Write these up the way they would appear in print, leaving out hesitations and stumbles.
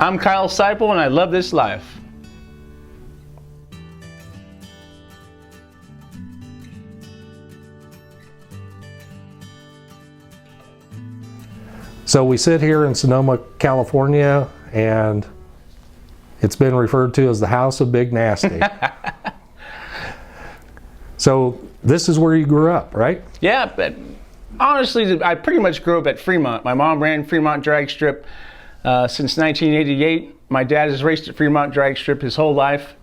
I'm Kyle Seipel, and I love this life. So we sit here in Sonoma, California, and it's been referred to as the House of Big Nasty. So this is where you grew up, right? Yeah, but honestly, I pretty much grew up at Fremont. My mom ran Fremont Drag Strip since 1988. My dad has raced at Fremont Drag Strip his whole life.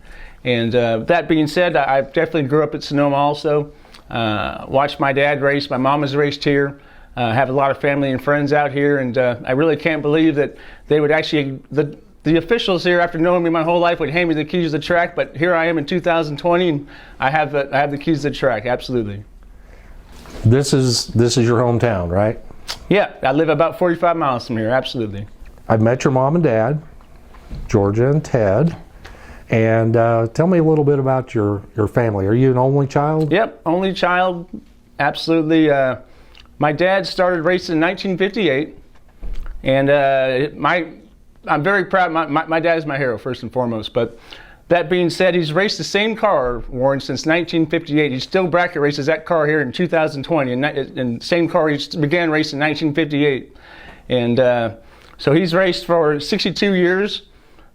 And that being said, I definitely grew up at Sonoma also. Watched my dad race. My mom has raced here. Have a lot of family and friends out here, and I really can't believe that they would actually, the officials here, after knowing me my whole life, would hand me the keys to the track, but here I am in 2020, and I have the keys to the track, absolutely. This is your hometown, right? Yeah, I live about 45 miles from here, absolutely. I've met your mom and dad, Georgia and Ted, and tell me a little bit about your family. Are you an only child? Yep, only child, absolutely. My dad started racing in 1958, and I'm very proud. My dad is my hero, first and foremost. But that being said, he's raced the same car, Warren, since 1958. He still bracket races that car here in 2020, and same car he began racing in 1958. And so he's raced for 62 years.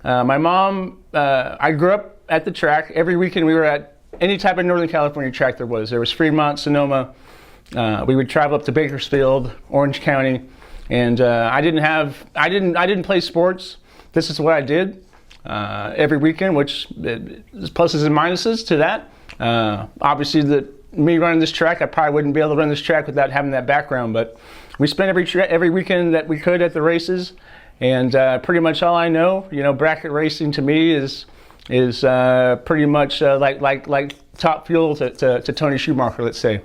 My mom, I grew up at the track. Every weekend we were at any type of Northern California track there was. There was Fremont, Sonoma. We would travel up to Bakersfield, Orange County, and I didn't play sports. This is what I did every weekend, which is pluses and minuses to that. Obviously, me running this track, I probably wouldn't be able to run this track without having that background. But we spent every weekend that we could at the races, and pretty much all I know, bracket racing to me is pretty much like top fuel to Tony Schumacher, let's say.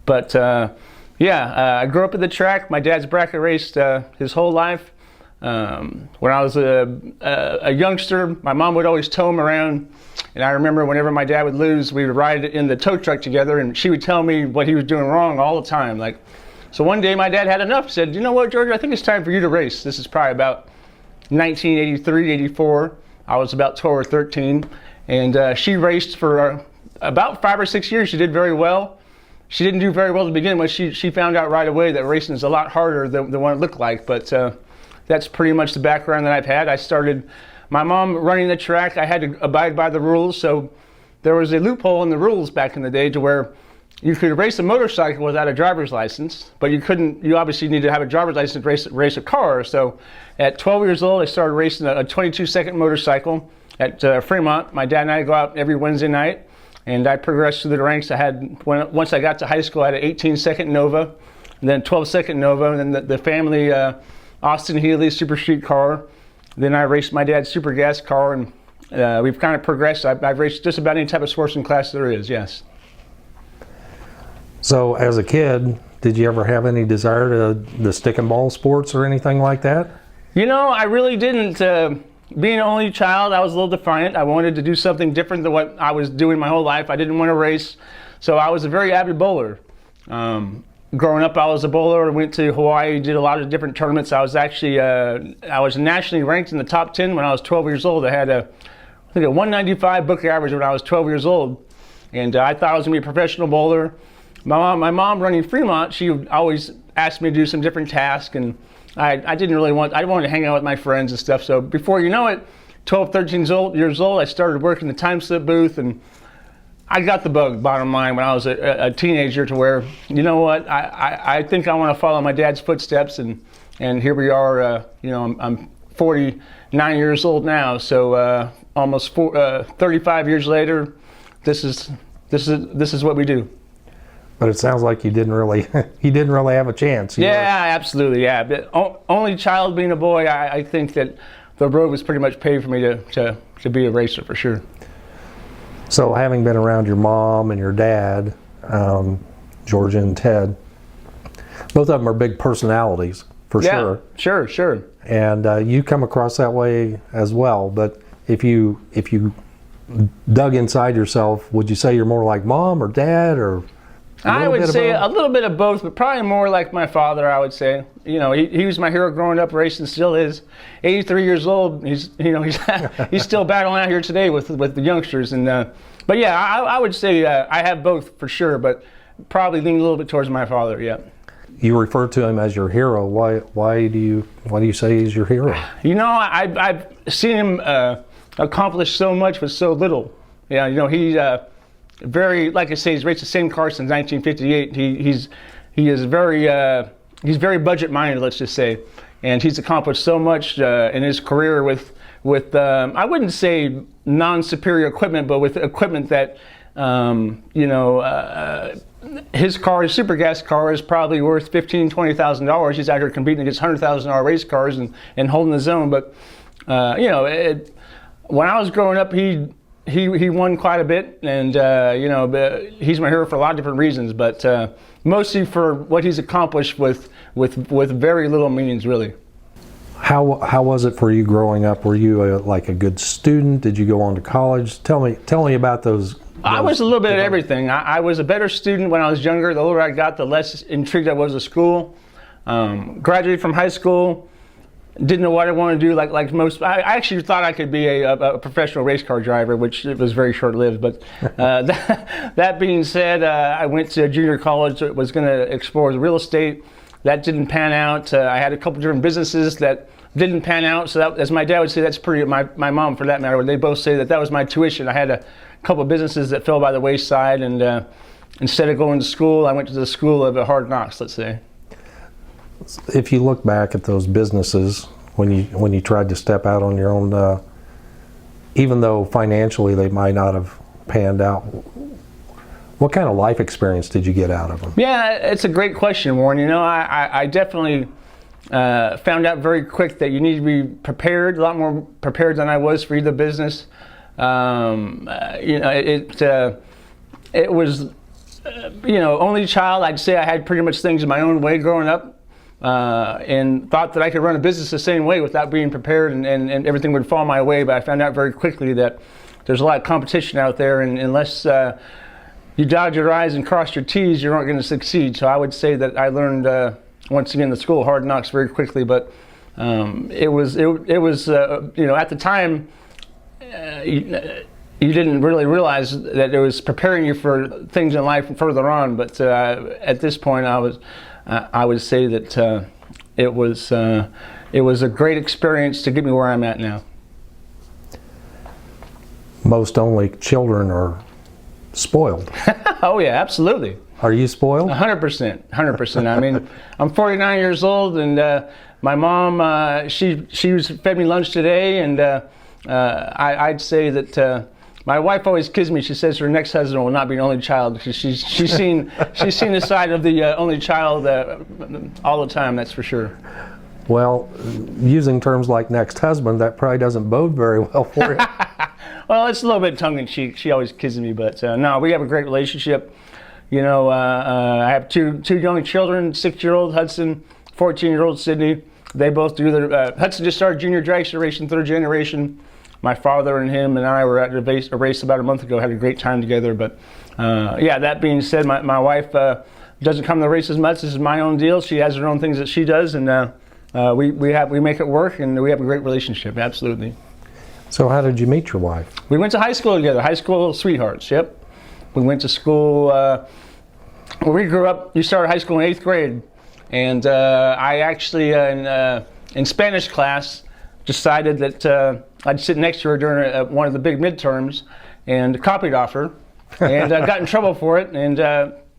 But I grew up at the track. My dad's bracket raced his whole life. When I was a youngster, my mom would always tow him around. And I remember whenever my dad would lose, we would ride in the tow truck together, and she would tell me what he was doing wrong all the time. So one day my dad had enough. He said, "You know what, George, I think it's time for you to race." This is probably about 1983, 84. I was about 12 or 13. And she raced for about 5 or 6 years. She did very well. She didn't do very well to begin with. She found out right away that racing is a lot harder than what it looked like. But that's pretty much the background that I've had. I started, my mom running the track, I had to abide by the rules. So there was a loophole in the rules back in the day to where you could race a motorcycle without a driver's license, but you obviously need to have a driver's license to race a car. So at 12 years old, I started racing a 22-second motorcycle at Fremont. My dad and I go out every Wednesday night. And I progressed through the ranks. Once I got to high school, I had an 18-second Nova, and then 12-second Nova, and then the family Austin Healey Super Street car. Then I raced my dad's Super Gas car, and we've kind of progressed. I've raced just about any type of sports and class there is, yes. So as a kid, did you ever have any desire to stick and ball sports or anything like that? I really didn't. Being an only child, I was a little defiant. I wanted to do something different than what I was doing my whole life. I didn't want to race, so I was a very avid bowler. Growing up, I was a bowler. I went to Hawaii, did a lot of different tournaments. I was actually, I was nationally ranked in the top 10 when I was 12 years old. I had I think a 195 book average when I was 12 years old, and I thought I was going to be a professional bowler. My mom running Fremont, she would always ask me to do some different tasks, and I didn't wanted to hang out with my friends and stuff. So before you know it, 12, 13 years old, I started working the time slip booth, and I got the bug, bottom line, when I was a teenager, to where, you know what, I think I want to follow my dad's footsteps, and here we are, I'm 49 years old now, so almost 35 years later, this is what we do. But it sounds like you didn't really have a chance. Yeah, absolutely. Yeah, but only child being a boy, I think that the road was pretty much paved for me to be a racer for sure. So having been around your mom and your dad, Georgia and Ted, both of them are big personalities for sure. Yeah, sure. And you come across that way as well. But if you dug inside yourself, would you say you're more like mom or dad or I would bit of say both? a little bit of both, but probably more like my father, I would say. You know, he was my hero growing up racing, still is. 83 years old, he's he's still battling out here today with the youngsters. And but yeah, I would say I have both for sure, but probably lean a little bit towards my father, yeah. You refer to him as your hero. Why do you say he's your hero? You know, I've seen him accomplish so much with so little. Yeah, you know, he's very, like I say, he's raced the same car since 1958. He's very budget minded, let's just say, and he's accomplished so much in his career with I wouldn't say non-superior equipment, but with equipment that you know, his car, his super gas car, is probably worth $15,000-$20,000. He's out here competing against $100,000 race cars and holding his own. But you know, when I was growing up, he won quite a bit, and you know, he's my hero for a lot of different reasons, but mostly for what he's accomplished with very little means, really. How was it for you growing up? Were you like a good student? Did you go on to college? Tell me about those. I was a little bit of everything. I was a better student when I was younger. The older I got, the less intrigued I was with school. Graduated from high school. Didn't know what I wanted to do. Like most, I actually thought I could be a professional race car driver, which it was very short-lived. But that being said, I went to junior college. Was going to explore real estate. That didn't pan out. I had a couple different businesses that didn't pan out. So that, as my dad would say, that's pretty. My mom, for that matter, they both say that was my tuition. I had a couple of businesses that fell by the wayside, and instead of going to school, I went to the school of hard knocks, let's say. If you look back at those businesses when you tried to step out on your own, even though financially they might not have panned out, what kind of life experience did you get out of them? Yeah, it's a great question, Warren. You know, I definitely found out very quick that you need to be prepared, a lot more prepared than I was for either business. You know, it was, you know, only child. I'd say I had pretty much things in my own way growing up. And thought that I could run a business the same way without being prepared, and everything would fall my way. But I found out very quickly that there's a lot of competition out there, and unless you dot your I's and cross your T's, you're not going to succeed. So I would say that I learned once again the school of hard knocks very quickly. But it was you know, at the time you didn't really realize that it was preparing you for things in life further on. But at this point, I would say that it was a great experience to get me where I'm at now. Most only children are spoiled. Oh yeah, absolutely. Are you spoiled? 100%, 100%. I mean, I'm 49 years old, and my mom, she fed me lunch today, and I'd say that. My wife always kids me. She says her next husband will not be an only child. She's seen the side of the only child all the time. That's for sure. Well, using terms like next husband, that probably doesn't bode very well for you. Well, it's a little bit tongue in cheek. She always kids me, but no, we have a great relationship. You know, I have two young children: 6-year-old Hudson, 14-year-old Sydney. They both do their. Hudson just started junior dragster racing, 3rd generation. My father and him and I were at a race about a month ago, had a great time together. But yeah, that being said, my wife doesn't come to the race as much. This is my own deal. She has her own things that she does, and we make it work, and we have a great relationship, absolutely. So how did you meet your wife? We went to high school together, high school sweethearts, yep. We went to school, when we grew up, you started high school in 8th grade, and I actually, in Spanish class, decided that I'd sit next to her during one of the big midterms and copied off her, and got in trouble for it. And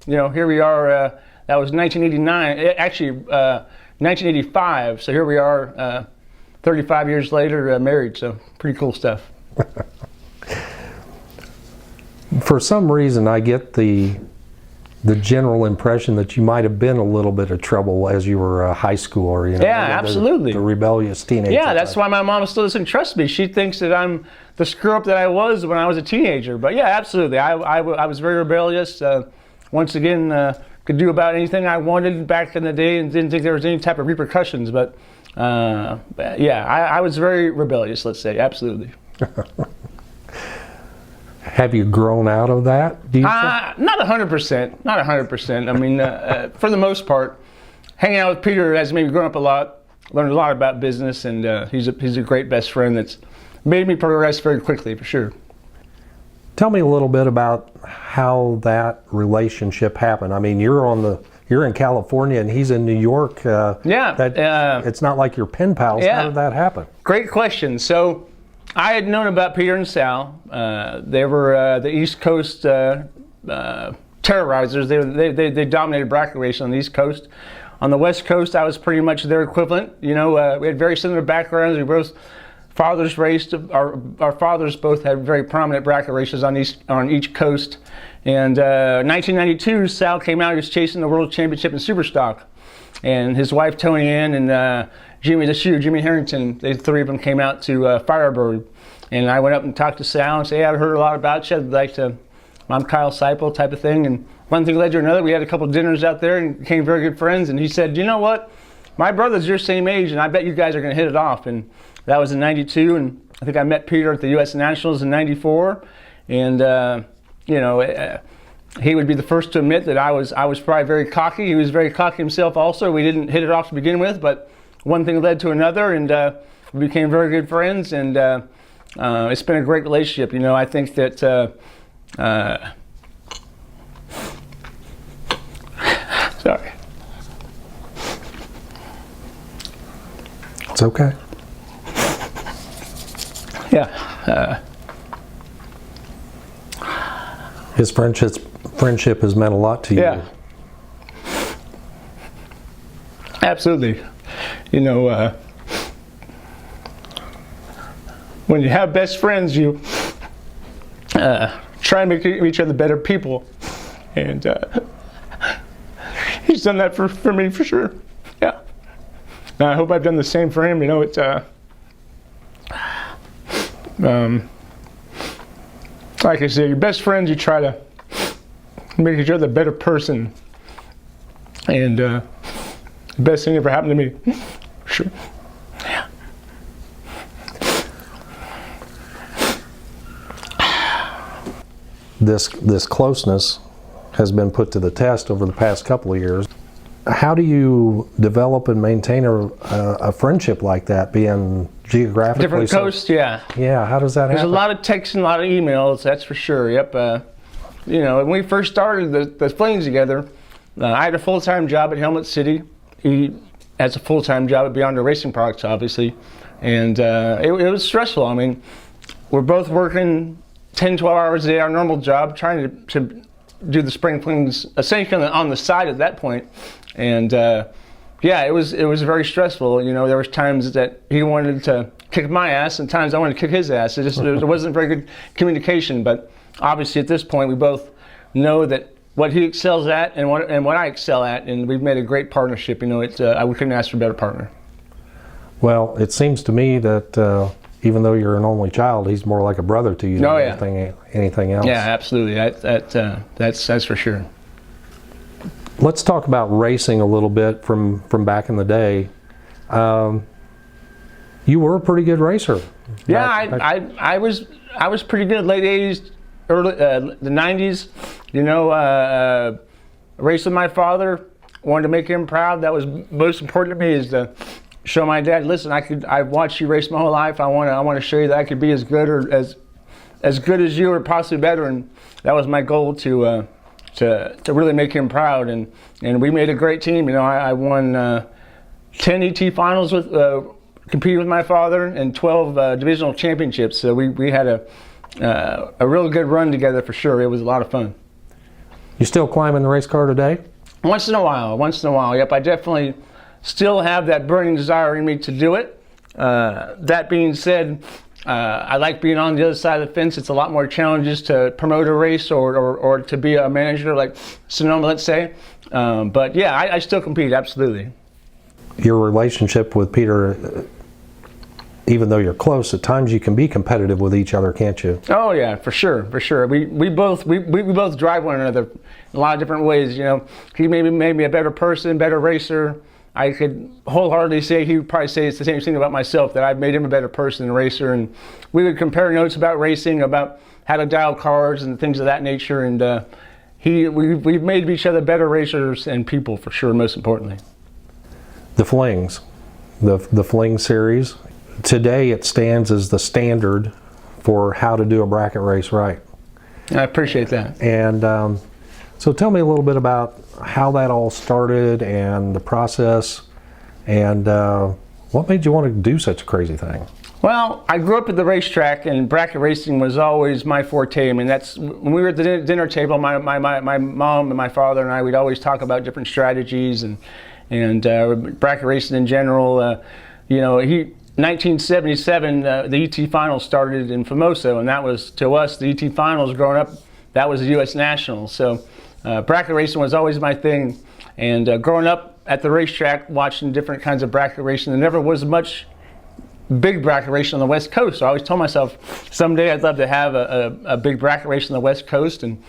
you know, here we are. That was 1989, actually 1985. So here we are, 35 years later, married. So pretty cool stuff. For some reason, I get the general impression that you might have been a little bit of trouble as you were a high schooler. You know, yeah, absolutely. The rebellious teenager. Yeah, that's why my mom still doesn't trust me. She thinks that I'm the screw up that I was when I was a teenager. But yeah, absolutely. I was very rebellious. Once again, could do about anything I wanted back in the day, and didn't think there was any type of repercussions. But yeah, I was very rebellious, let's say. Absolutely. Have you grown out of that, do you think? Not 100%. Not 100%. I mean, for the most part, hanging out with Peter has made me grow up a lot. Learned a lot about business, and he's a great best friend that's made me progress very quickly, for sure. Tell me a little bit about how that relationship happened. I mean, you're in California and he's in New York. It's not like you're pen pals. Yeah. How did that happen? Great question. So I had known about Peter and Sal. They were the East Coast terrorizers. They dominated bracket racing on the East Coast. On the West Coast, I was pretty much their equivalent. You know, we had very similar backgrounds. We both fathers raced. Our fathers both had very prominent bracket races on each coast. And 1992, Sal came out. He was chasing the world championship in Superstock, and his wife Tony Ann and Jimmy Harrington, the three of them came out to Firebird. And I went up and talked to Sal and said, "Hey, I've heard a lot about you. I'd like to. I'm Kyle Seipel," type of thing. And one thing led to another. We had a couple of dinners out there and became very good friends. And he said, "You know what? My brother's your same age, and I bet you guys are going to hit it off." And that was in '92. And I think I met Peter at the U.S. Nationals in '94. And he would be the first to admit that I was probably very cocky. He was very cocky himself also. We didn't hit it off to begin with, but one thing led to another, and we became very good friends. And it's been a great relationship. You know, I think that sorry. It's okay. Yeah. His friendship has meant a lot to you. Yeah. Absolutely. You know, when you have best friends, you try and make each other better people. And he's done that for me, for sure. Yeah. And I hope I've done the same for him. You know, it's like I said, your best friends, you try to make each other a better person. And the best thing ever happened to me. Sure. Yeah. This closeness has been put to the test over the past couple of years. How do you develop and maintain a friendship like that, being geographically different coasts? Yeah. Yeah. How does that happen? There's a lot of texts and a lot of emails. That's for sure. Yep. You know, when we first started the Flings together, I had a full-time job at Helmet City. He has a full-time job at Beyond the Racing Products, obviously, and it was stressful. I mean, we're both working 10, 12 hours a day, our normal job, trying to do the spring flings essentially on the side at that point. And yeah, it was very stressful. You know, there was times that he wanted to kick my ass and times I wanted to kick his ass. There wasn't very good communication, but obviously at this point we both know that what he excels at and what I excel at, and we've made a great partnership. You know, we couldn't ask for a better partner. Well, it seems to me that even though you're an only child, he's more like a brother to you than anything else. Yeah, absolutely. That's for sure. Let's talk about racing a little bit from back in the day. You were a pretty good racer. Yeah, I was pretty good. Late '80s, early the '90s. You know, raced with my father. Wanted to make him proud. That was most important to me, is to show my dad, listen, I've watched you race my whole life. I want to show you that I could be as good or as good as you, or possibly better. And that was my goal, to really make him proud. And we made a great team. You know, I won 10 ET finals with competed with my father, and 12 divisional championships. So we had a real good run together, for sure. It was a lot of fun. You still climbing the race car today? Once in a while. Yep, I definitely still have that burning desire in me to do it. That being said, I like being on the other side of the fence. It's a lot more challenges to promote a race or to be a manager like Sonoma, let's say. But yeah, I still compete, absolutely. Your relationship with Peter, even though you're close, at times you can be competitive with each other, can't you? Oh yeah, for sure. We both drive one another in a lot of different ways. You know, he made me a better person, better racer. I could wholeheartedly say he would probably say it's the same thing about myself, that I've made him a better person and racer. And we would compare notes about racing, about how to dial cars and things of that nature. And we've made each other better racers and people, for sure, most importantly. The Flings, the Fling Series, today it stands as the standard for how to do a bracket race right. I appreciate that. And so tell me a little bit about how that all started and the process, and what made you want to do such a crazy thing? Well, I grew up at the racetrack, and bracket racing was always my forte. I mean, that's when we were at the dinner table. My mom and my father and I, we'd always talk about different strategies and bracket racing in general. 1977, the ET Finals started in Famoso, and that was, to us, the ET Finals growing up, that was the U.S. Nationals. So bracket racing was always my thing. And growing up at the racetrack, watching different kinds of bracket racing, there never was much big bracket racing on the West Coast. So I always told myself, someday I'd love to have a big bracket race on the West Coast. And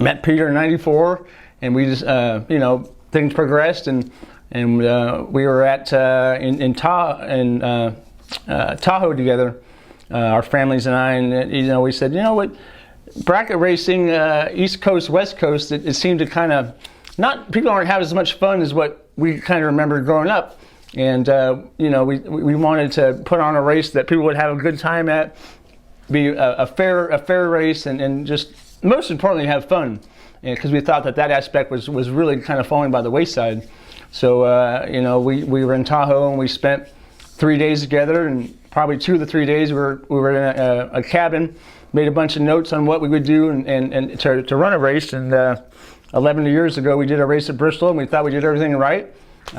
met Peter in '94, and we just, things progressed, and we were at in Tahoe together, our families and I, and we said, what, bracket racing, East Coast, West Coast, it seemed to kind of people aren't having as much fun as what we kind of remember growing up, and we wanted to put on a race that people would have a good time at, be a fair race, and just most importantly have fun, because we thought that aspect was really kind of falling by the wayside. So, we were in Tahoe, and we spent 3 days together, and probably 2 of the 3 days we were in a cabin, made a bunch of notes on what we would do and to run a race. And 11 years ago, we did a race at Bristol, and we thought we did everything right.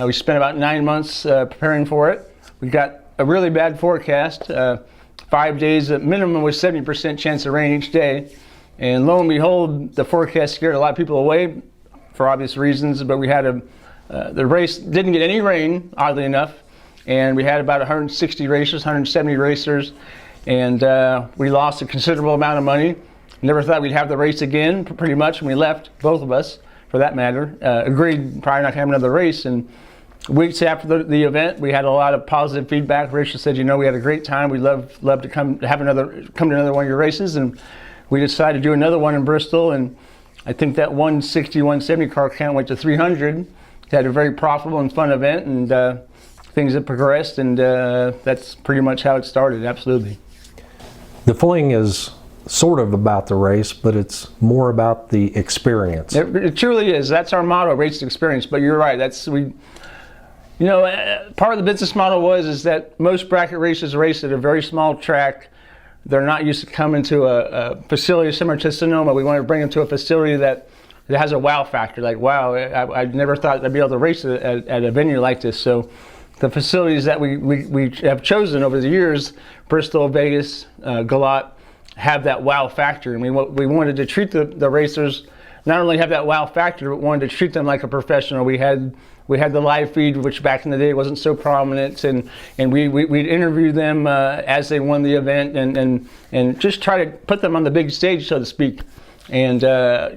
We spent about 9 months preparing for it. We got a really bad forecast. 5 days, at minimum was 70% chance of rain each day. And lo and behold, the forecast scared a lot of people away for obvious reasons, but we had the race didn't get any rain, oddly enough, and we had about 160 racers, 170 racers, and we lost a considerable amount of money. Never thought we'd have the race again, pretty much, when we left, both of us, for that matter. Agreed probably not to have another race, and weeks after the event, we had a lot of positive feedback. Racers said, we had a great time, we'd love to come to another one of your races, and we decided to do another one in Bristol, and I think that 160, 170 car count went to 300. Had a very profitable and fun event, and things have progressed, and that's pretty much how it started, absolutely. The Fling is sort of about the race, but it's more about the experience. It truly is. That's our motto, race experience. But you're right. Part of the business model is that most bracket races race at a very small track. They're not used to coming to a facility similar to Sonoma. We want to bring them to a facility that has a wow factor. Like, wow, I never thought I'd be able to race at a venue like this. So the facilities that we have chosen over the years, Bristol, Vegas, Galat, have that wow factor. And we wanted to treat the racers, not only have that wow factor, but wanted to treat them like a professional. We had the live feed, which back in the day wasn't so prominent, and we'd interview them as they won the event, and just try to put them on the big stage, so to speak, and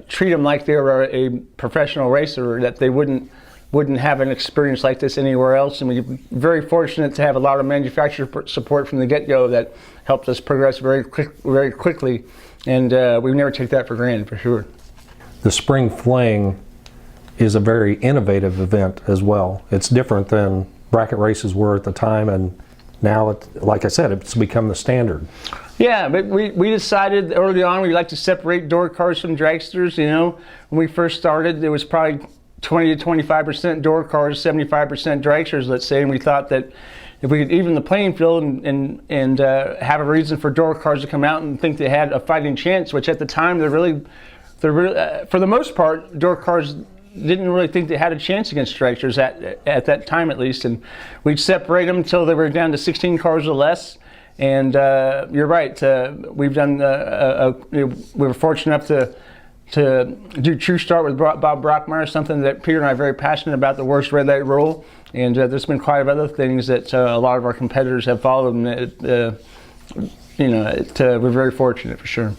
treat them like they were a professional racer, that they wouldn't have an experience like this anywhere else. And we're very fortunate to have a lot of manufacturer support from the get-go that helped us progress very quickly, and we never take that for granted, for sure. The Spring Fling is a very innovative event as well. It's different than bracket races were at the time, and now, like I said, it's become the standard. Yeah, but we decided early on we'd like to separate door cars from dragsters. When we first started, there was probably 20 to 25% door cars, 75% dragsters, let's say, and we thought that if we could even the playing field and have a reason for door cars to come out and think they had a fighting chance, which at the time for the most part, door cars didn't really think they had a chance against dragsters at that time, at least, and we'd separate them until they were down to 16 cars or less. And you're right, we've done we were fortunate enough to do True Start with Bob Brockmeyer, something that Peter and I are very passionate about, the worst red light rule, and there's been quite a few other things that a lot of our competitors have followed, and we're very fortunate, for sure.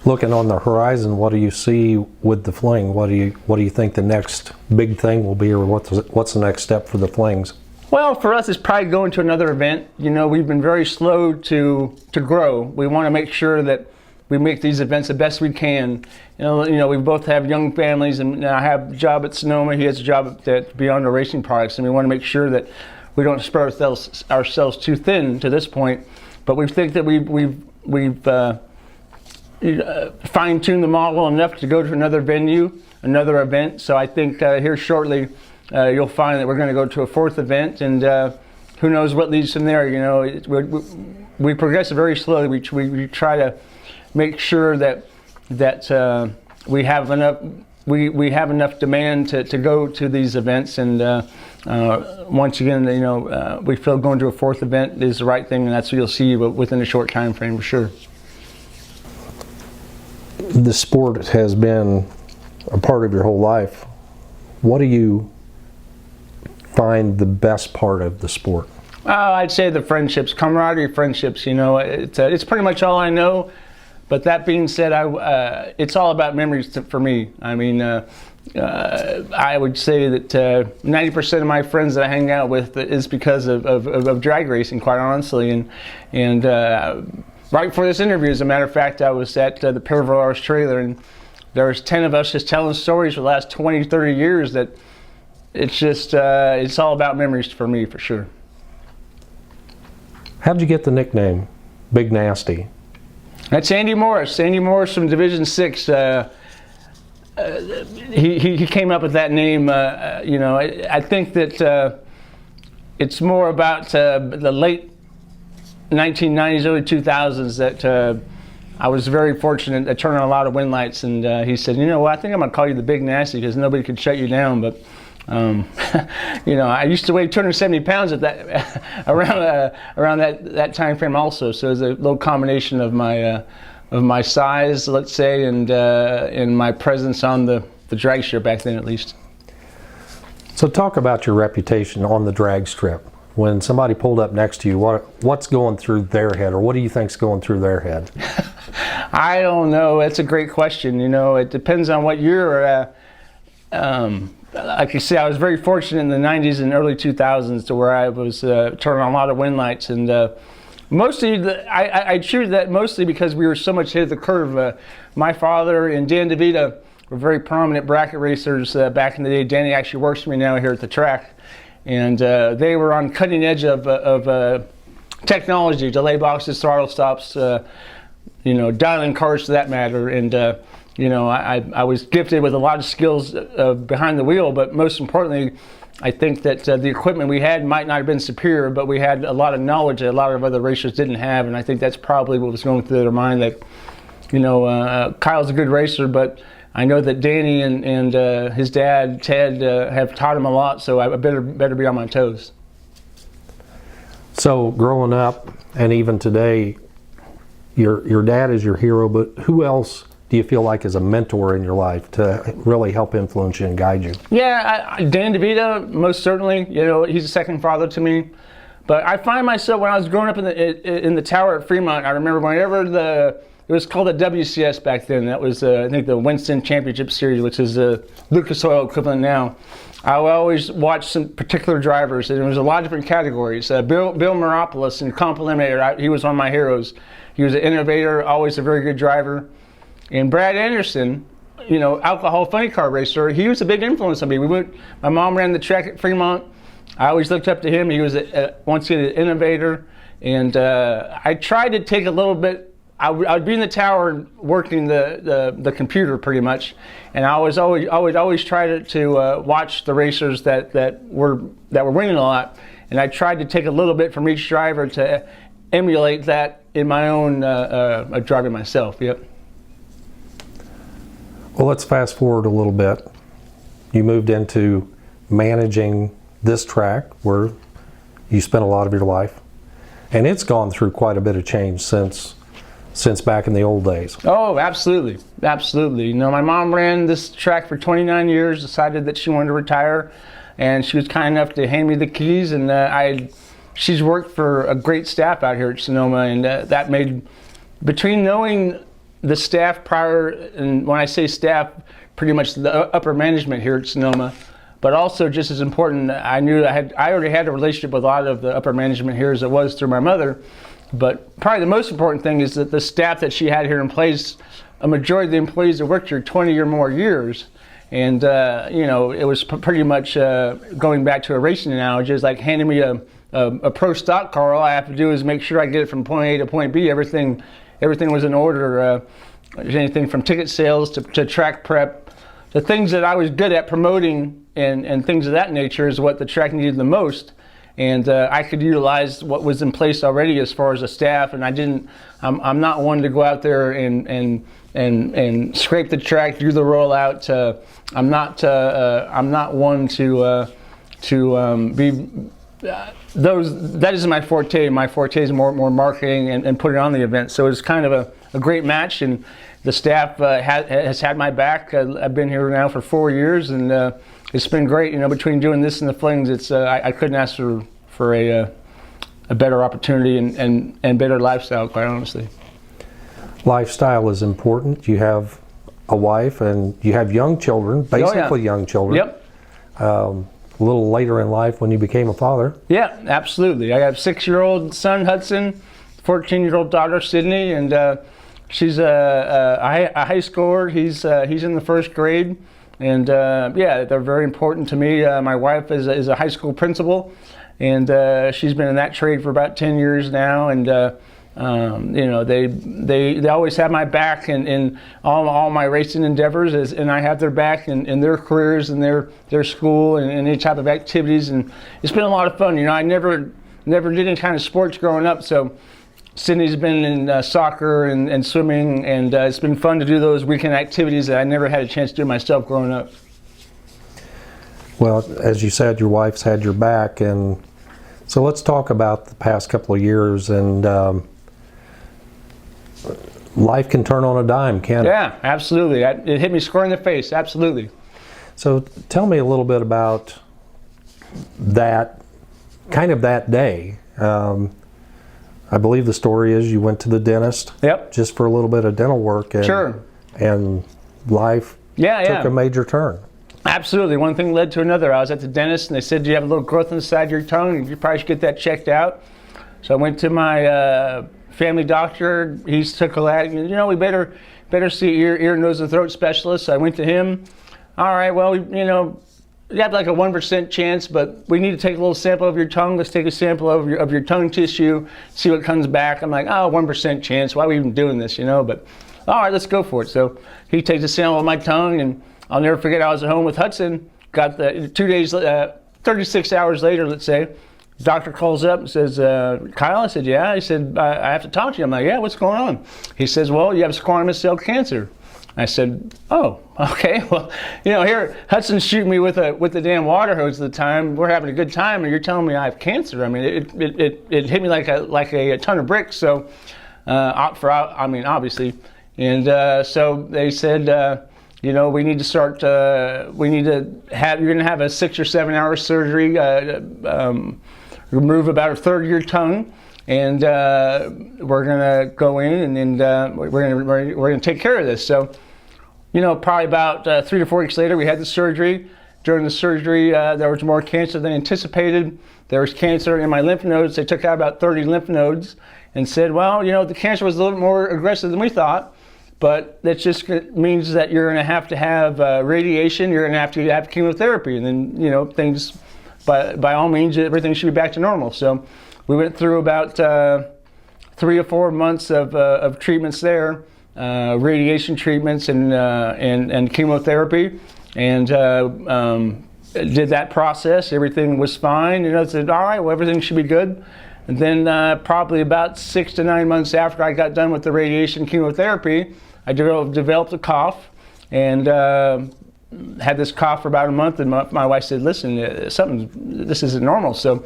Looking on the horizon, what do you see with the Fling? What do you think the next big thing will be, or what's the next step for the Flings? Well, for us, it's probably going to another event. You know, we've been very slow to grow. We want to make sure that we make these events the best we can. You know, we both have young families, and I have a job at Sonoma. He has a job at Beyond the Racing Products, and we want to make sure that we don't spread ourselves too thin to this point. But we think that we've fine-tuned the model enough to go to another venue, another event. So I think here shortly you'll find that we're going to go to a fourth event, and who knows what leads from there. You know, we progress very slowly. We try to make sure that we have enough demand to go to these events, and once again, you know, we feel going to a fourth event is the right thing, and that's what you'll see within a short time frame for sure. The sport has been a part of your whole life. What do you find the best part of the sport? I'd say the friendships, camaraderie, friendships. You know, it's pretty much all I know. But that being said, it's all about memories for me. I mean, I would say that 90% of my friends that I hang out with is because of drag racing, quite honestly. And right before this interview, as a matter of fact, I was at the Perver's trailer, and there was 10 of us just telling stories for the last 20, 30 years that it's just, it's all about memories for me, for sure. How'd you get the nickname, Big Nasty? That's Andy Morris. Andy Morris from Division 6. He came up with that name. You know, I think that it's more about the late 1990s, early 2000s that I was very fortunate to turn on a lot of win lights, and he said, you know what, I think I'm going to call you the Big Nasty because nobody could shut you down. But you know, I used to weigh 270 pounds at that around that time frame also. So it's a little combination of my size, let's say, and my presence on the drag strip back then, at least. So talk about your reputation on the drag strip. When somebody pulled up next to you, what's going through their head, or what do you think's going through their head? I don't know. That's a great question. You know, it depends on what you're. Like you say, I was very fortunate in the 90s and early 2000s to where I was turning on a lot of win lights, and mostly I choose that mostly because we were so much ahead of the curve. My father and Dan DeVita were very prominent bracket racers back in the day. Danny actually works for me now here at the track, and they were on cutting edge of technology, delay boxes, throttle stops, you know, dialing cars to that matter, and you know, I was gifted with a lot of skills behind the wheel, but most importantly, I think that the equipment we had might not have been superior, but we had a lot of knowledge that a lot of other racers didn't have, and I think that's probably what was going through their mind, that, you know, Kyle's a good racer, but I know that Danny and his dad, Ted, have taught him a lot, so I better be on my toes. So growing up, and even today, your dad is your hero, but who else do you feel like is a mentor in your life to really help influence you and guide you? Yeah, Dan DeVita, most certainly. You know, he's a second father to me. But I find myself, when I was growing up in the tower at Fremont, I remember whenever it was called the WCS back then. That was, I think, the Winston Championship Series, which is the Lucas Oil equivalent now. I would always watch some particular drivers, and there was a lot of different categories. Bill Meropoulos in Comp Eliminator, he was one of my heroes. He was an innovator, always a very good driver. And Brad Anderson, you know, alcohol funny car racer, he was a big influence on me. My mom ran the track at Fremont. I always looked up to him. He was, once again, an innovator. And I tried to take a little bit, I would be in the tower working the computer pretty much. And I always tried to watch the racers that were winning a lot. And I tried to take a little bit from each driver to emulate that in my own driving myself. Yep. Well, let's fast forward a little bit. You moved into managing this track where you spent a lot of your life, and it's gone through quite a bit of change since back in the old days. Oh, absolutely, absolutely. You know, my mom ran this track for 29 years, decided that she wanted to retire, and she was kind enough to hand me the keys, and she's worked for a great staff out here at Sonoma, and that made, between knowing the staff prior, and when I say staff, pretty much the upper management here at Sonoma, but also just as important, I knew I already had a relationship with a lot of the upper management here as it was through my mother. But probably the most important thing is that the staff that she had here in place, a majority of the employees that worked here 20 or more years. And, it was pretty much going back to a racing analogy, is like handing me a pro stock car. All I have to do is make sure I get it from point A to point B. Everything was in order. Anything from ticket sales to track prep. The things that I was good at promoting and things of that nature is what the track needed the most. And I could utilize what was in place already as far as the staff. And I'm not one to go out there and scrape the track, do the rollout. I'm not one to be that is my forte. My forte is more marketing and putting on the event. So it's kind of a great match, and the staff has had my back. I've been here now for 4 years, and it's been great. Between doing this and the Flings, it's I couldn't ask for a better opportunity and better lifestyle, quite honestly. Lifestyle is important. You have a wife and you have young children, basically young children. Yep. A little later in life when you became a father. Yeah, absolutely. I have a 6-year-old son, Hudson, 14-year-old daughter, Sydney, and she's a high schooler. He's in the 1st grade, and they're very important to me. My wife is a high school principal, and she's been in that trade for about 10 years now, and they always have my back in all my racing endeavors, and I have their back in their careers and their school and any type of activities, and it's been a lot of fun. I never did any kind of sports growing up, so Sydney's been in soccer and swimming, and it's been fun to do those weekend activities that I never had a chance to do myself growing up. Well, as you said, your wife's had your back, and so let's talk about the past couple of years. And life can turn on a dime, can't it? Yeah, absolutely. It hit me square in the face, absolutely. So tell me a little bit about that day. I believe the story is you went to the dentist. Yep. Just for a little bit of dental work. And, sure. And life took a major turn. Absolutely. One thing led to another. I was at the dentist, and they said, you have a little growth inside your tongue, and you probably should get that checked out. So I went to my family doctor. He took a look. We better see ear, nose, and throat specialist. So I went to him. All right, well, you have like a 1% chance, but we need to take a little sample of your tongue. Let's take a sample of your tongue tissue, see what comes back. I'm like, 1% chance. Why are we even doing this, But all right, let's go for it. So he takes a sample of my tongue, and I'll never forget, I was at home with Hudson. Got the 2 days, 36 hours later, let's say. The doctor calls up and says, Kyle? I said, yeah. He said, I have to talk to you. I'm like, yeah, what's going on? He says, well, you have squamous cell cancer. I said, oh, okay. Well, here Hudson's shooting me with the damn water hose at the time. We're having a good time, and you're telling me I have cancer. I mean, it hit me like a ton of bricks. So, obviously, and so they said, we need to start. You're going to have a 6 or 7 hour surgery, remove about a third of your tongue. And we're gonna go in, and we're gonna take care of this. So, probably about 3 to 4 weeks later, we had the surgery. During the surgery, there was more cancer than anticipated. There was cancer in my lymph nodes. They took out about 30 lymph nodes, and said, well, the cancer was a little more aggressive than we thought. But that just means that you're gonna have to have radiation. You're gonna have to have chemotherapy, and then things, by all means, everything should be back to normal. So. We went through about 3 or 4 months of treatments there, radiation treatments and chemotherapy, and did that process. Everything was fine. I said, all right, well, everything should be good. And then probably about 6 to 9 months after I got done with the radiation chemotherapy, I developed a cough, and had this cough for about a month. And my wife said, listen, this isn't normal. So.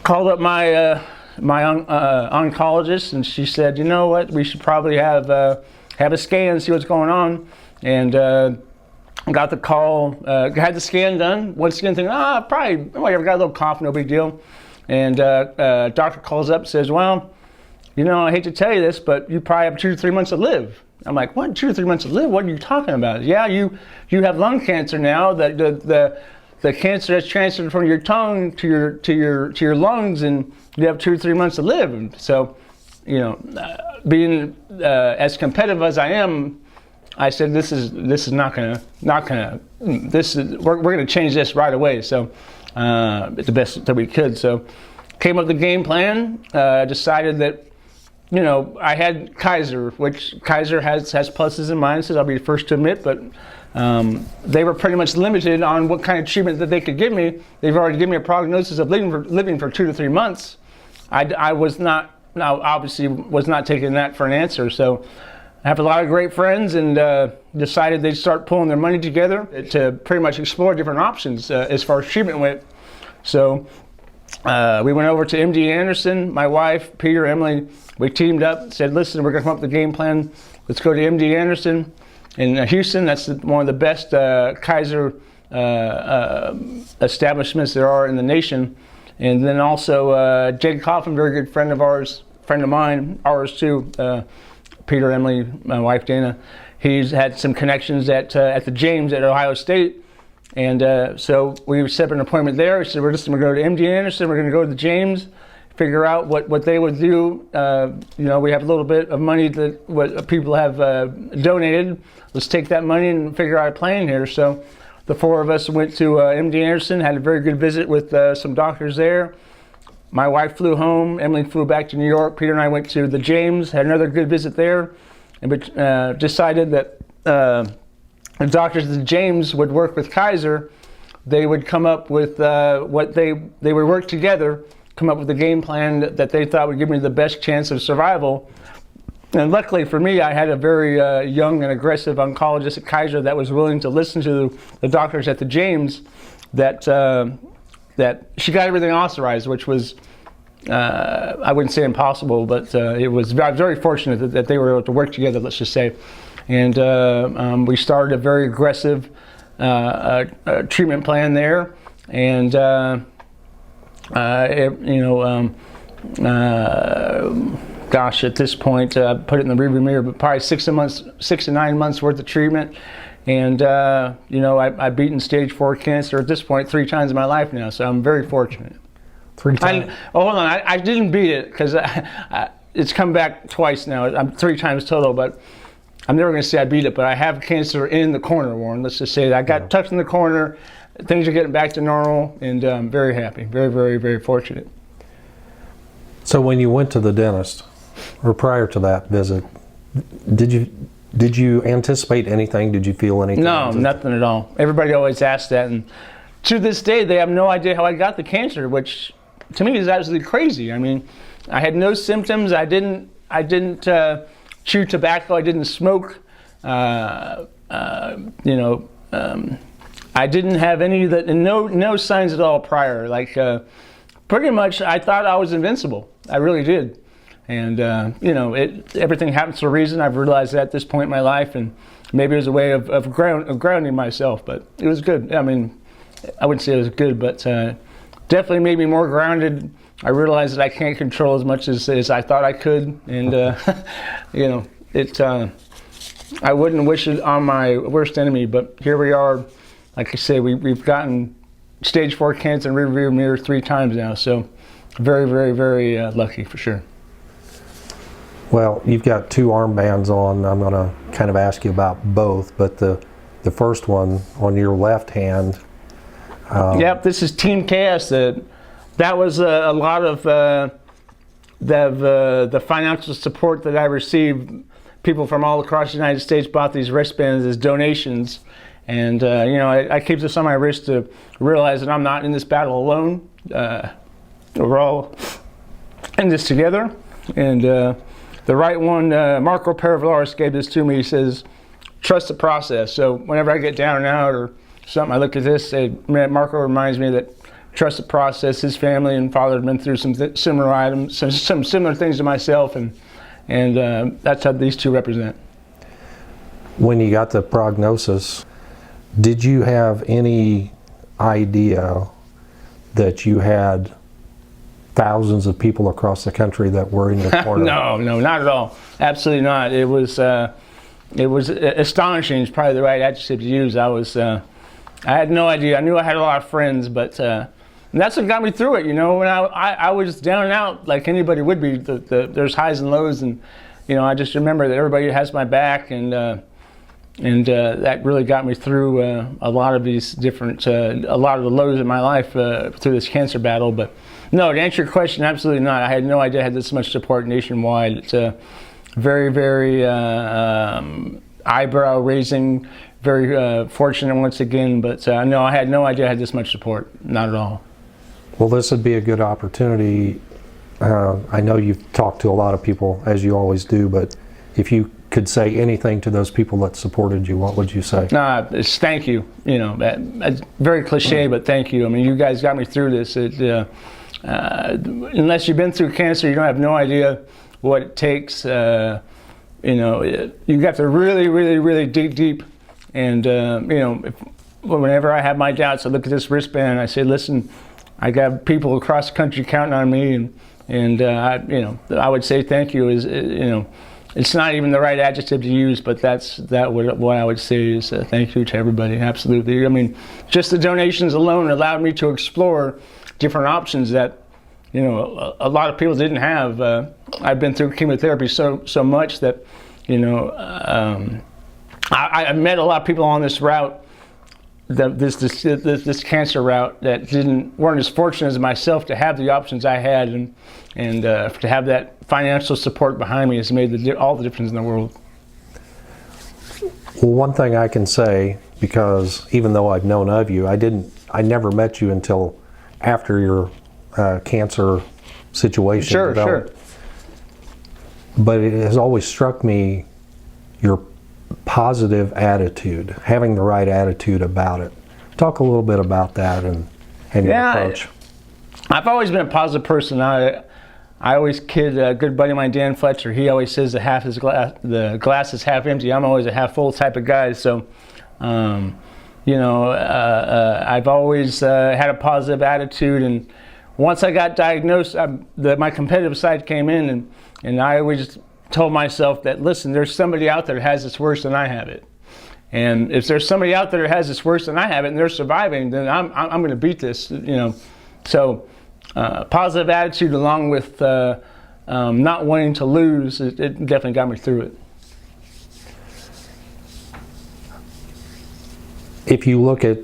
Called up my oncologist, and she said, you know what, we should probably have a scan, see what's going on. And got the call, had the scan done. One scan thing, probably, I've got a little cough, no big deal. And doctor calls up and says, well, I hate to tell you this, but you probably have 2 to 3 months to live. I'm like, what, 2 to 3 months to live? What are you talking about? Yeah, you have lung cancer now. The cancer has transferred from your tongue to your lungs, and you have 2 or 3 months to live. And so, being as competitive as I am, I said, we're gonna change this right away. So, the best that we could. So, came up with the game plan. Decided that, I had Kaiser, which Kaiser has pluses and minuses. I'll be the first to admit, but they were pretty much limited on what kind of treatment that they could give me. They've already given me a prognosis of living for 2 to 3 months. I was not taking that for an answer. So I have a lot of great friends, and decided they'd start pulling their money together to pretty much explore different options as far as treatment went. So we went over to MD Anderson. My wife, Peter, Emily, we teamed up, said, listen, we're going to come up with a game plan. Let's go to MD Anderson in Houston. That's one of the best Kaiser establishments there are in the nation. And then also Jake Coffin, very good friend of mine, ours too, Peter, Emily, my wife Dana. He's had some connections at the James at Ohio State. And so we set up an appointment there. We said, we're going to go to MD Anderson, we're going to go to the James, figure out what they would do. We have a little bit of money that what people have donated. Let's take that money and figure out a plan here. So the 4 of us went to MD Anderson, had a very good visit with some doctors there. My wife flew home, Emily flew back to New York. Peter and I went to the James, had another good visit there, and decided that the doctors at the James would work with Kaiser. They would come up with what they would work together, come up with a game plan that they thought would give me the best chance of survival. And luckily for me, I had a very young and aggressive oncologist at Kaiser that was willing to listen to the doctors at the James, that she got everything authorized, which was, I wouldn't say impossible, but I was very fortunate that they were able to work together, let's just say. And we started a very aggressive treatment plan there. And gosh, at this point, put it in the rearview mirror, but probably 6 to 9 months worth of treatment. And I've beaten stage 4 cancer at this point 3 times in my life now, so I'm very fortunate. 3 times? Hold on, I didn't beat it, because it's come back twice now. I'm 3 times total, but I'm never going to say I beat it, but I have cancer in the corner, Warren. Let's just say that I got tucked in the corner. Things are getting back to normal, and I'm very happy, very, very, very fortunate. So when you went to the dentist, or prior to that visit, did you anticipate anything? Did you feel anything? No, nothing at all. Everybody always asks that, and to this day, they have no idea how I got the cancer, which to me is absolutely crazy. I mean, I had no symptoms. I didn't chew tobacco. I didn't smoke. I didn't have any of that, and no signs at all prior. Like, pretty much, I thought I was invincible. I really did. And everything happens for a reason. I've realized that at this point in my life, and maybe it was a way of grounding myself. But it was good. I mean, I wouldn't say it was good, but definitely made me more grounded. I realized that I can't control as much as I thought I could, and I wouldn't wish it on my worst enemy. But here we are. Like I say, we've gotten stage 4 cancer in the rearview mirror 3 times now. So very, very, very lucky for sure. Well, you've got 2 armbands on. I'm going to kind of ask you about both, but the first one on your left hand. Yep, this is Team KS. That was a lot of the financial support that I received. People from all across the United States bought these wristbands as donations. And, I keep this on my wrist to realize that I'm not in this battle alone. We're all in this together. And the right one, Marco Perevalaris gave this to me. He says, trust the process. So whenever I get down and out or something, I look at this, Marco reminds me that trust the process. His family and father have been through some similar items, some similar things to myself, and that's how these 2 represent. When you got the prognosis, did you have any idea that you had thousands of people across the country that were in your corner. No, not at all. Absolutely not. It was astonishing. Is probably the right adjective to use. I had no idea. I knew I had a lot of friends, but and that's what got me through it. You know, when I was down and out, like anybody would be. There's highs and lows, and you know, I just remember that everybody has my back, and that really got me through a lot of these different, a lot of the lows in my life through this cancer battle. But no, to answer your question, absolutely not. I had no idea I had this much support nationwide. It's very, very eyebrow raising, very fortunate once again. But no, I had no idea I had this much support. Not at all. Well, this would be a good opportunity. I know you've talked to a lot of people, as you always do, but if you could say anything to those people that supported you, what would you say? It's thank you. You know, it's very cliche, but thank you. I mean, you guys got me through this. Unless you've been through cancer, you don't have no idea what it takes. You know, you have to really, really, really dig deep. And you know, whenever I have my doubts, I look at this wristband and I say, listen, I got people across the country counting on me, and you know, I would say thank you. Is you know, it's not even the right adjective to use, but what I would say is thank you to everybody. Absolutely. I mean, just the donations alone allowed me to explore different options that, you know, a lot of people didn't have. I've been through chemotherapy so much that, you know, I met a lot of people on this route, this cancer route, that weren't as fortunate as myself to have the options I had, and to have that financial support behind me has made all the difference in the world. Well, one thing I can say, because even though I've known of you, I never met you until after your cancer situation developed. Sure. But it has always struck me your positive attitude, having the right attitude about it. Talk a little bit about that and your approach. I've always been a positive person. I always kid a good buddy of mine, Dan Fletcher. He always says the glass is half empty. I'm always a half full type of guy. So, you know, I've always had a positive attitude. And once I got diagnosed, my competitive side came in, and I always told myself that, listen, there's somebody out there that has this worse than I have it. And if there's somebody out there that has this worse than I have it and they're surviving, then I'm going to beat this, you know. So positive attitude along with not wanting to lose, it definitely got me through it. If you look at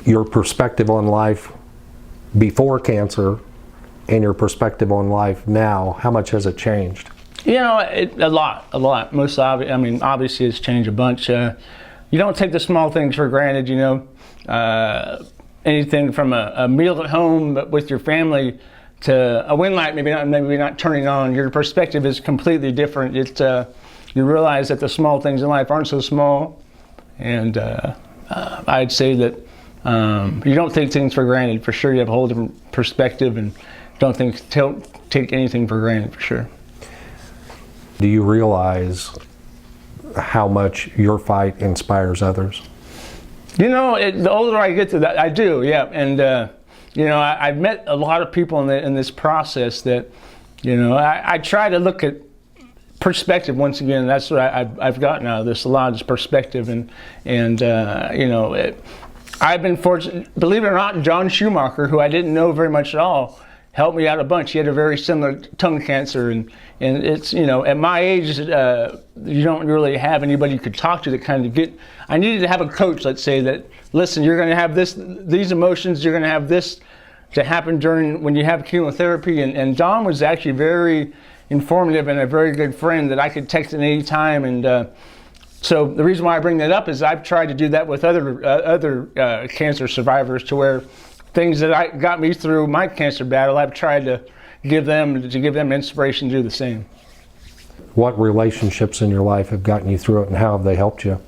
your perspective on life before cancer and your perspective on life now, how much has it changed? You know, a lot. Most obviously it's changed a bunch. You don't take the small things for granted, you know. Anything from a meal at home with your family to a win light maybe not turning on. Your perspective is completely different. You realize that the small things in life aren't so small, and I'd say that you don't take things for granted. For sure, you have a whole different perspective, and don't take anything for granted, for sure. Do you realize how much your fight inspires others? You know, the older I get to that, I do, yeah. And you know, I've met a lot of people in this process that, you know, I try to look at perspective once again. That's what I've gotten out of this, a lot of this perspective, and you know, I've been fortunate. Believe it or not, John Schumacher, who I didn't know very much at all, helped me out a bunch. He had a very similar tongue cancer, and it's, you know, at my age, you don't really have anybody you could talk to that kind of get. I needed to have a coach, let's say, that, listen, you're going to have these emotions, you're going to have this to happen when you have chemotherapy, and Don was actually very informative and a very good friend that I could text at any time, and so the reason why I bring that up is I've tried to do that with other cancer survivors, to where things that got me through my cancer battle, I've tried to give them inspiration to do the same. What relationships in your life have gotten you through it, and how have they helped you?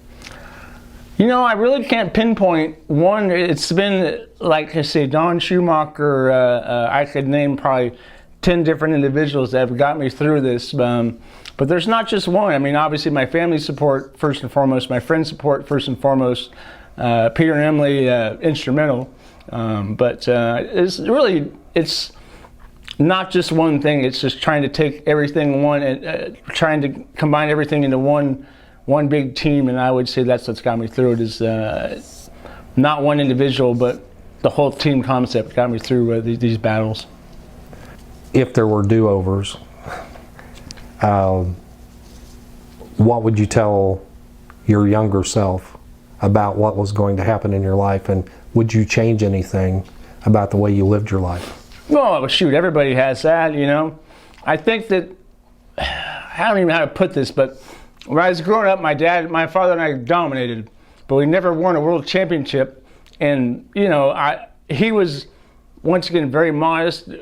You know, I really can't pinpoint one. It's been, like I say, Don Schumacher. I could name probably 10 different individuals that have got me through this. But there's not just one. I mean, obviously my family support first and foremost, my friend support first and foremost, Peter and Emily instrumental. But it's not just one thing. It's just trying to take everything in one and trying to combine everything into one big team. And I would say that's what's got me through it. Is not one individual, but the whole team concept got me through these battles. If there were do-overs, what would you tell your younger self about what was going to happen in your life, and would you change anything about the way you lived your life? Well, shoot, everybody has that, you know. I think that, I don't even know how to put this, but when I was growing up, my father and I dominated, but we never won a world championship. And, you know, he was, once again, very modest, what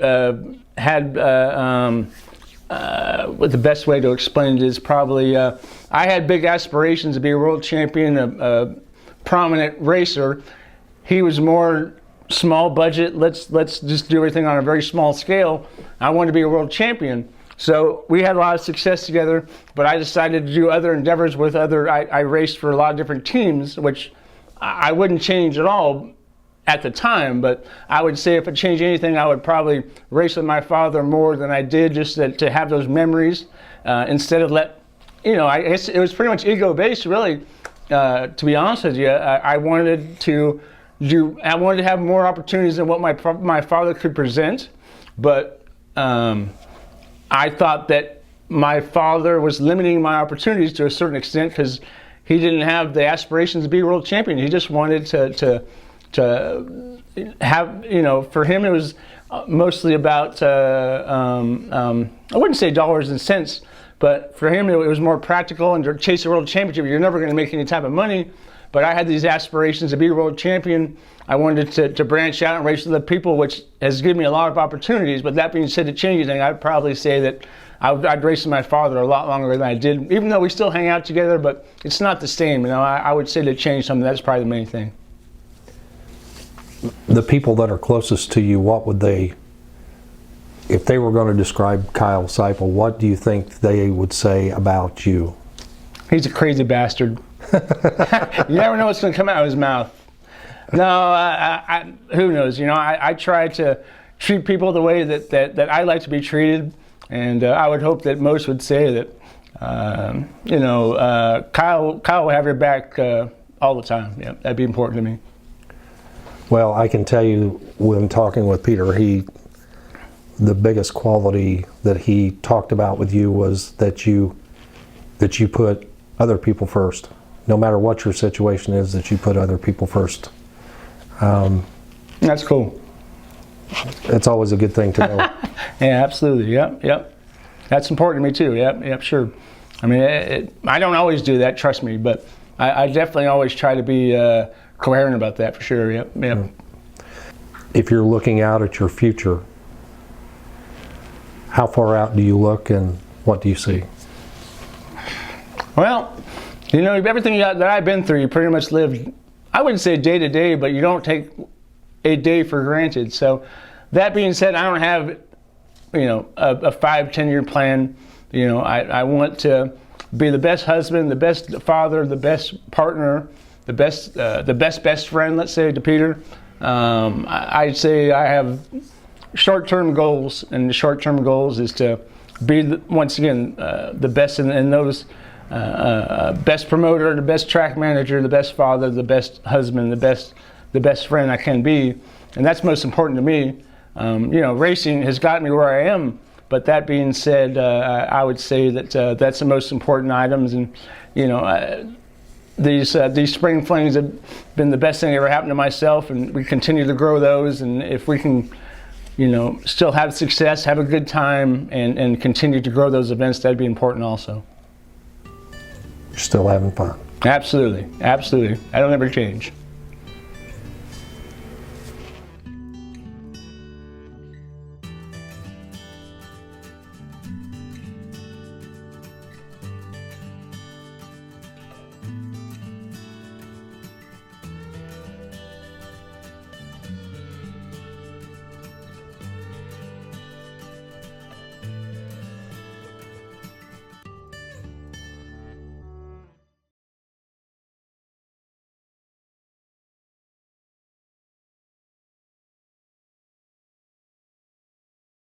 the best way to explain it is probably, I had big aspirations to be a world champion, a prominent racer. He was more small budget, let's just do everything on a very small scale. I wanted to be a world champion. So we had a lot of success together, but I decided to do other endeavors with I raced for a lot of different teams, which I wouldn't change at all at the time, but I would say if it changed anything, I would probably race with my father more than I did, just to have those memories, instead of I guess it was pretty much ego-based, really, to be honest with you. I wanted to have more opportunities than what my father could present, but I thought that my father was limiting my opportunities to a certain extent because he didn't have the aspirations to be a world champion. He just wanted to have, for him it was mostly about, I wouldn't say dollars and cents, but for him it was more practical, and to chase a world championship, you're never going to make any type of money. But I had these aspirations to be a world champion. I wanted to branch out and race with other people, which has given me a lot of opportunities. But that being said, to change anything, I'd probably say that I'd race with my father a lot longer than I did, even though we still hang out together, but it's not the same. I would say to change something, that's probably the main thing. The people that are closest to you, what would they, if they were going to describe Kyle Seipel, what do you think they would say about you? He's a crazy bastard. You never know what's going to come out of his mouth. No, who knows? I try to treat people the way that I like to be treated, and I would hope that most would say that, Kyle will have your back all the time. Yeah, that'd be important to me. Well, I can tell you, when talking with Peter, the biggest quality that he talked about with you was that you put other people first. No matter what your situation is, that you put other people first. That's cool. It's always a good thing to know. Yeah, absolutely. Yep. That's important to me too. Yep, sure. I mean, I don't always do that, trust me, but I definitely always try to be coherent about that, for sure. Yep. If you're looking out at your future, how far out do you look, and what do you see? Well, everything that I've been through, you pretty much lived, I wouldn't say day to day, but you don't take a day for granted. So that being said, I don't have, a 5-10 year plan. I want to be the best husband, the best father, the best partner, the best friend, let's say, to Peter. I'd say I have short-term goals, and the short-term goals is to be, once again, the best in those, best promoter, the best track manager, the best father, the best husband, the best friend I can be, and that's most important to me. Racing has gotten me where I am, but that being said, I would say that that's the most important items, and these spring flings have been the best thing that ever happened to myself, and we continue to grow those, and if we can still have success, have a good time, and continue to grow those events, that'd be important also. You're still having fun. Absolutely. That'll never change.